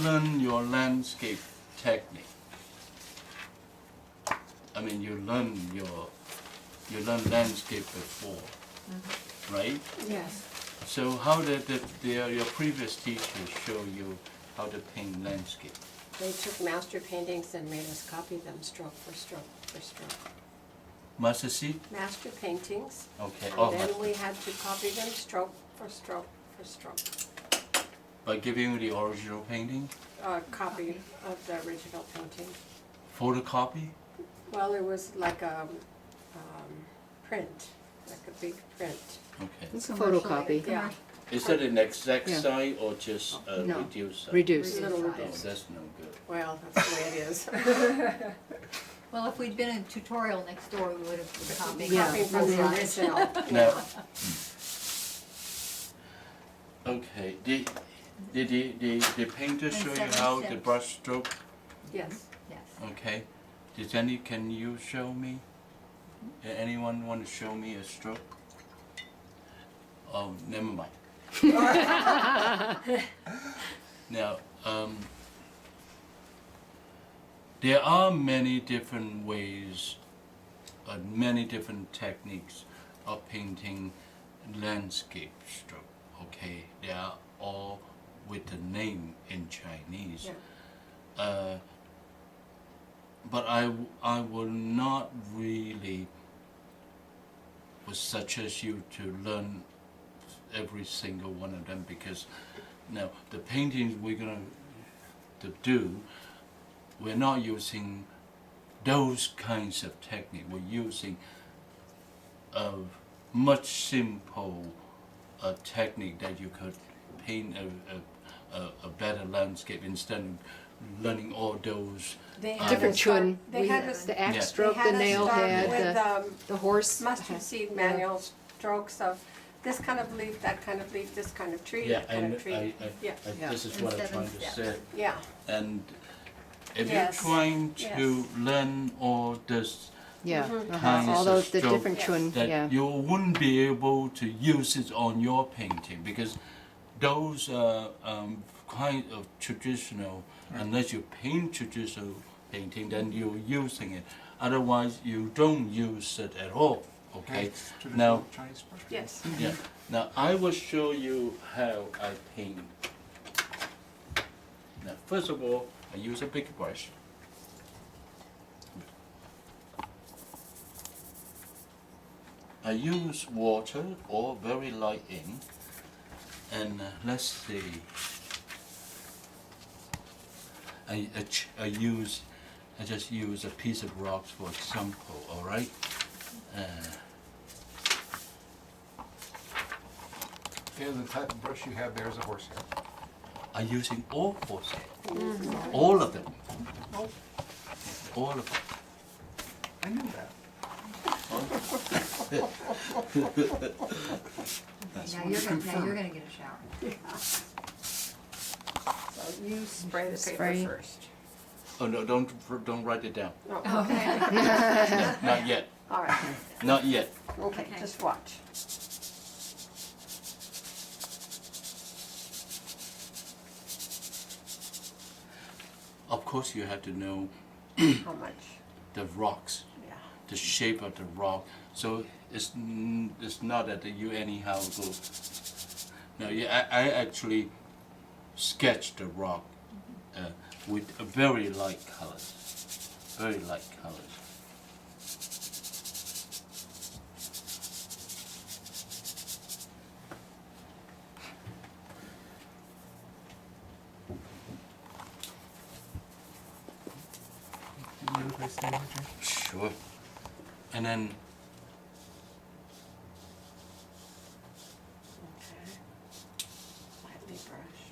learn your landscape technique, I mean, you learn landscape before, right? Yes. So how did your previous teachers show you how to paint landscape? They took master paintings and made us copy them stroke for stroke for stroke. Master C? Master paintings. Okay. And then we had to copy them stroke for stroke for stroke. By giving you the original painting? A copy of the original painting. Photocopy? Well, it was like a print, like a big print. Okay. It's a photocopy. Yeah. Is that an exact Yeah. size or just a No. reduced size? Reduced. Little Oh, reduced. that's no good. Well, that's the way it is. Well, if we'd been in a tutorial next door, we would have been copying. Yeah. Copied from the original. Now, okay. Did the painter show you how the brush stroke? Yes. Yes. Okay. Can you show me? Anyone want to show me a stroke? Oh, never mind. Now, there are many different ways, many different techniques of painting landscape stroke. Okay, they are all with the name in Chinese. Yeah. But I will not really would suggest you to learn every single one of them, because now the paintings we're going to do, we're not using those kinds of technique. We're using a much simple technique that you could paint a better landscape instead of learning all those Different chun. They We had had us- the axe Yeah. stroke, They had the us nail start head, with, the horse. mustard seed manual strokes of this kind of leaf, that kind of leaf, this kind of tree, yeah, that kind and of tree. Yeah. Yeah. this is what I'm And trying seven to steps. say. Yeah. And if Yes. you're trying to Yes. learn all this Yeah, kinds all of those, the stroke different Yes. chun, that yeah. you wouldn't be able to use it on your painting, because those kind of traditional, unless you paint traditional painting, then you're using it. Otherwise, you don't use it at all. Okay. Now, Chinese brush. Yes. yeah. Now I will show you how I paint. Now, first of all, I use a big brush. I use water or very light ink, and let's see. I just use a piece of rocks for example. All right. And the type of brush you have there is a horsehair. I'm using all horsehair, all of them, all of them. I knew that. That's Now you're gonna get a shower. So you spray the paper Spray. first. Oh no! Don't write it down. No. Okay. No, not yet. All right. Not yet. Okay, Okay. just watch. Of course, you have to know How much? the rocks, Yeah. the shape of the rock. So it's not that you anyhow go. No, yeah, I actually sketch the rock with a very light colors, very light colors. Can you replace the image? Sure. And then Okay. Lightly brush.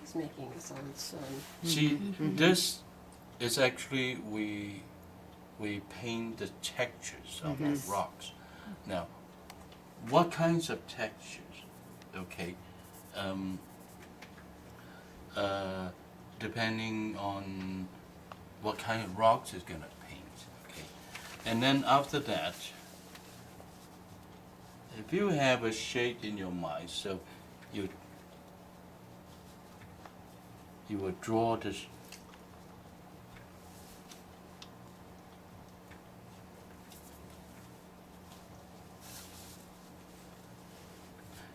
He's making his own sun. see, this is actually we paint the textures of the rocks. Now, what kinds of textures? Okay, depending on what kind of rocks is gonna paint. Okay, and then after that, if you have a shade in your mind, so you will draw this.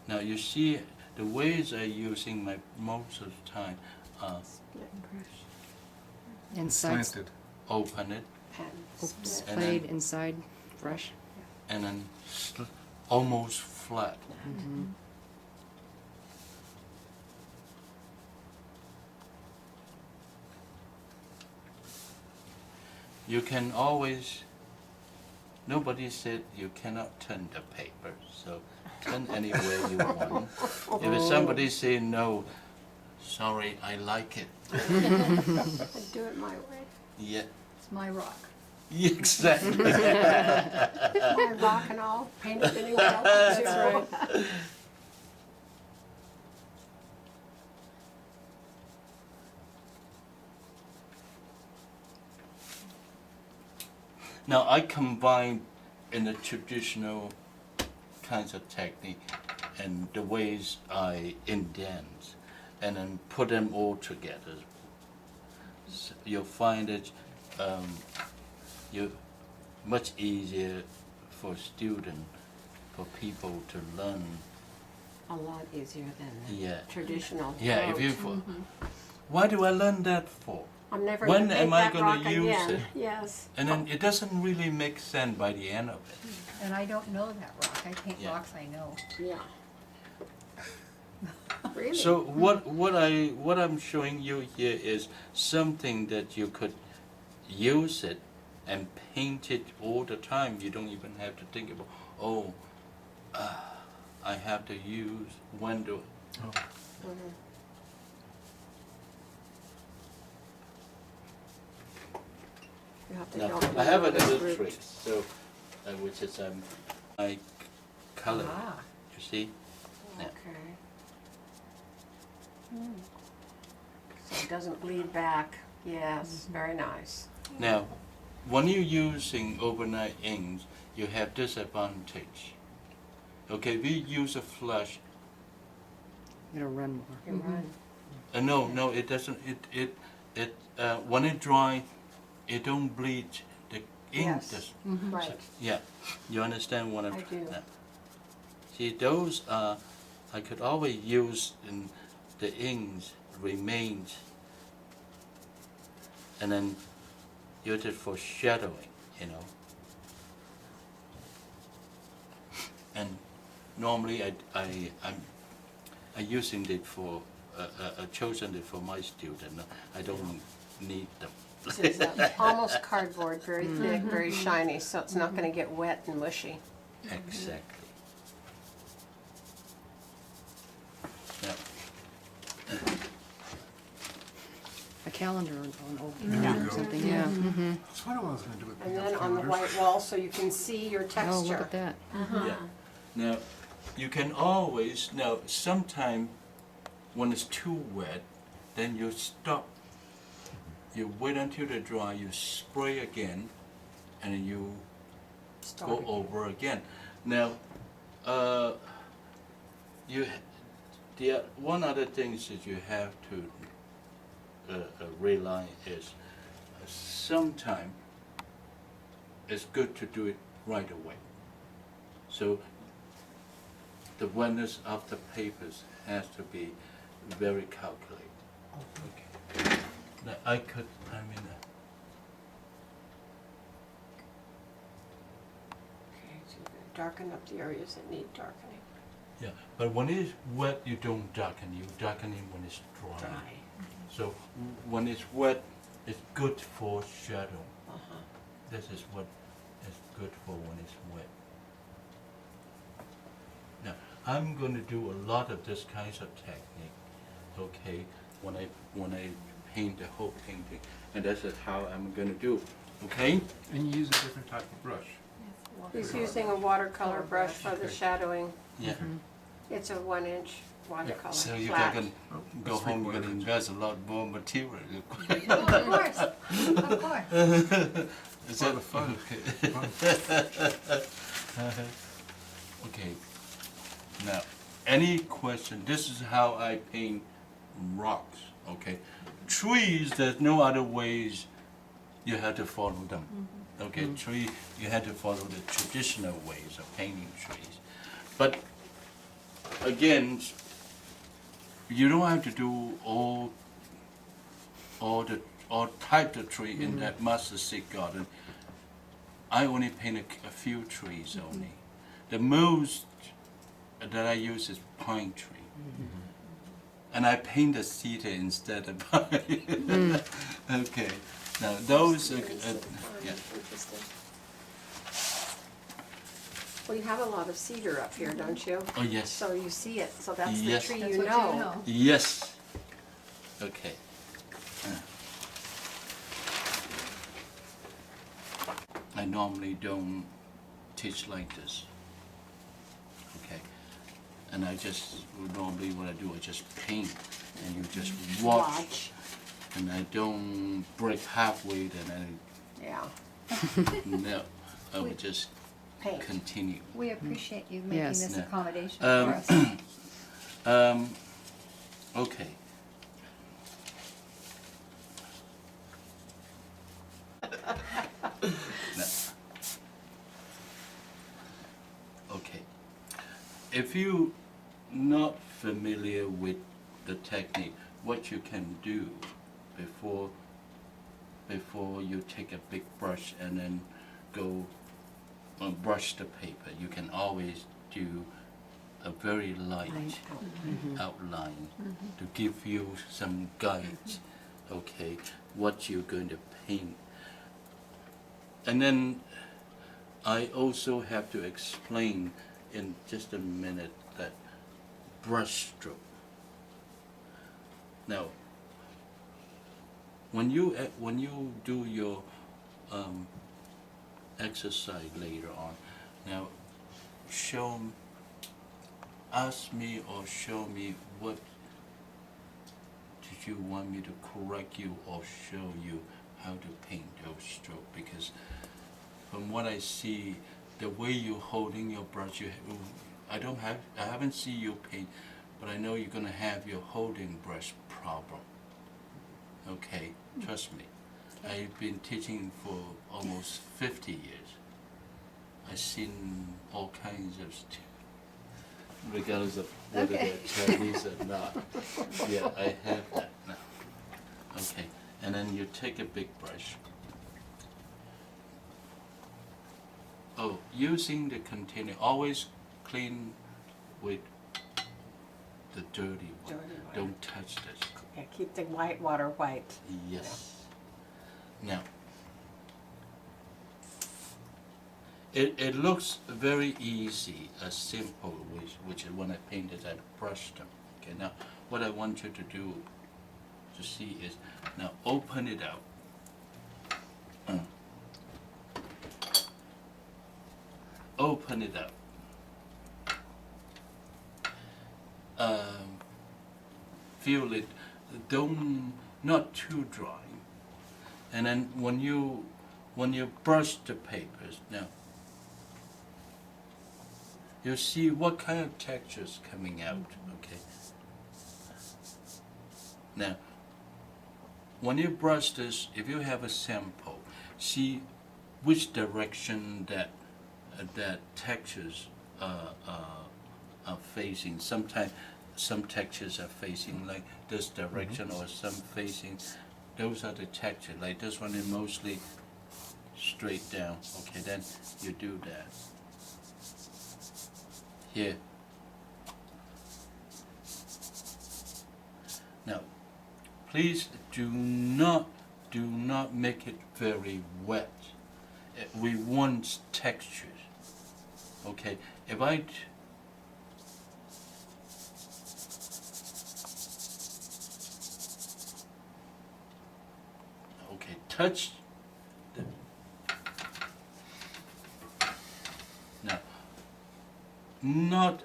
Now you see the ways I'm using my most of the time. Split brush. Inside, Slanted. Open it And split. And blade then- inside, brush. and then almost flat. Mhm. You can always, nobody said you cannot turn the paper, so turn any way you want. If somebody say no, sorry, I like it. I do it my way. Yeah, It's my rock. exactly. My rock and all, paint it any way I want to. That's right. Now I combine in the traditional kinds of technique and the ways I indent and then put them all together. So you'll find it you much easier for students, for people to learn. A lot easier than the Yeah. traditional. Yeah, if you, approach. why do I learn that for? I'm never When gonna am paint I that gonna rock use again. it? Yes. And then it doesn't really make sense by the end of it. And I don't know that rock. I paint Yeah. rocks I know. Yeah. Really? So what I'm showing you here is something that you could use it and paint it all the time. You don't even have to think about, oh, I have to use when to. Mhm. You have to Now, help I have me with another this trick, so which is I color. Ah. You see? Yeah. Okay. So it doesn't bleed back. Yes, very nice. Now, when you're using overnight inks, you have disadvantage. Okay, we use a flush. It'll run more. You run. No, it doesn't. When it dry, it don't bleed. The ink Yes. does. Right. Yeah, you understand what I'm. I do. Yeah. See, those are I could always use in the inks remains, and then use it for shadowing, you know. And normally I'm using it for chosen it for my student. I don't need them. This is almost cardboard, very thick, very shiny, so it's not going to get wet and mushy. Exactly. Yeah. A calendar on old There you or go. something, yeah. Mm-hmm. That's what I was gonna do with And these then on the calendars. white wall so you can see your Oh, texture. look at that. Yeah. Now, you can always, now sometime when it's too wet, then you stop. You wait until they dry, you spray again, and then you Start go again. over again. Now, one other thing that you have to realize is sometimes it's good to do it right away. So the wetness of the papers has to be very calculated. Okay. Now Okay, so darken up the areas that need darkening. yeah, but when it's wet, you don't darken. You darken it when it's dry. Dry. So when it's wet, it's good for shadow. Uh-huh. This is what is good for when it's wet. Now, I'm going to do a lot of this kinds of technique, okay, when I paint the whole painting, and this is how I'm going to do, okay? And you use a different type of brush. He's using a watercolor brush for the shadowing. Yeah. It's a 1-inch watercolor, So you flat. can go That's home, you're going to 3/4 inch. invest a lot more material. Of course, of course. Is Part that of fun. Okay. Okay. Now, any question, this is how I paint rocks, okay? Trees, there's no other ways, you have to follow them. Okay, tree, you had to follow the traditional ways of painting trees. But again, you don't have to do all type of tree in that master seed garden. I only paint a few trees only. The most that I use is pine tree. And I paint the cedar instead of pine. Okay, now those are, yeah. Interesting. Well, you have a lot of cedar up here, don't you? Oh, yes. So you see it, so that's the Yes. tree That's you what know. Yes. Okay. I normally don't teach like this. Okay. And I just, normally what I do, I just paint and you just watch. And I don't break halfway, then Yeah, no, I would just paint. continue. We appreciate you making Yes. this Yeah. accommodation for Um, us. Okay. No. Okay. If you're not familiar with the technique, what you can do before you take a big brush and then go brush the paper, you can always do a very light outline to give you some guides, okay, what you're going to paint. And then I also have to explain in just a minute that brush stroke. Now, when you do your exercise later on, now ask me or show me what did you want me to correct you or show you how to paint those strokes, because from what I see, the way you're holding your brush, I haven't seen you paint, but I know you're gonna have your holding brush problem. Okay, trust me. I've been teaching for almost 50 years. I've seen all kinds of students, regardless of whether they're Chinese or not. Yeah, I have that now. Okay, and then you take a big brush. Oh, using the container, always clean with the dirty one. Dirty one. Don't touch this. Yeah, keep the white water white. Yes. Now, it looks very easy, simple, which is when I painted, I brushed them. Okay, now what I want you to do to see is, now open it out. Open it up. Feel it, not too dry. And then when you brush the papers, now you'll see what kind of textures coming out, okay? Now, when you brush this, if you have a sample, see which direction that textures are facing. Sometimes some textures are facing like this direction, or some facing. Those are the textures. Like this one is mostly straight down. Okay, then you do that. Here. Now, please do not make it very wet. We want textures. Okay, if I touch the, now, not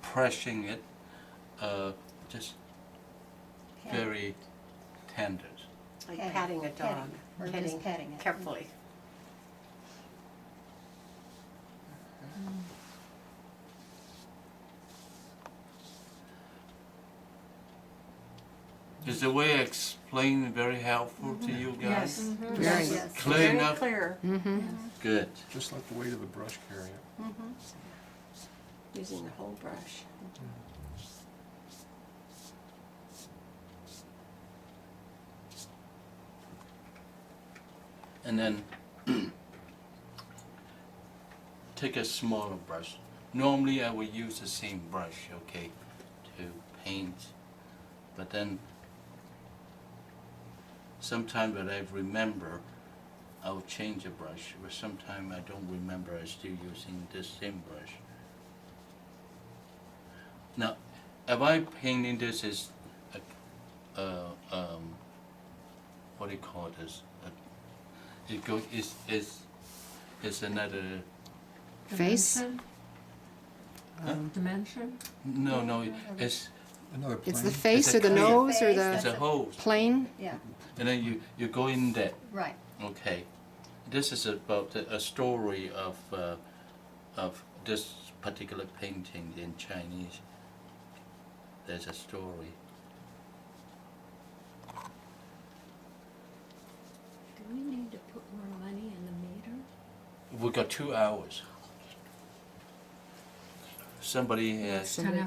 pressing it, just very tender. Like Patting. patting a dog. Or just patting it. Carefully. Is the way I explain very helpful to you guys? Yes. Very Yes. Clear Very enough? clear. Mm-hmm. Good. Just like the weight of the brush carrier. Using the whole brush. And then take a smaller brush. Normally I will use the same brush, okay, to paint. But then sometime that I remember, I'll change a brush. Or sometime I don't remember, I'm still using this same brush. Now, if I painting this is what do you call this? It go is another Face? Dimension? no it's Another plane. It's the face a or the clear- nose or it's the a hole, plane? Yeah, and then you go in there. right. Okay, this is about a story of this particular painting in Chinese. There's a story. Do we need to put more money in the meter? We got 2 hours. Somebody has Somebody-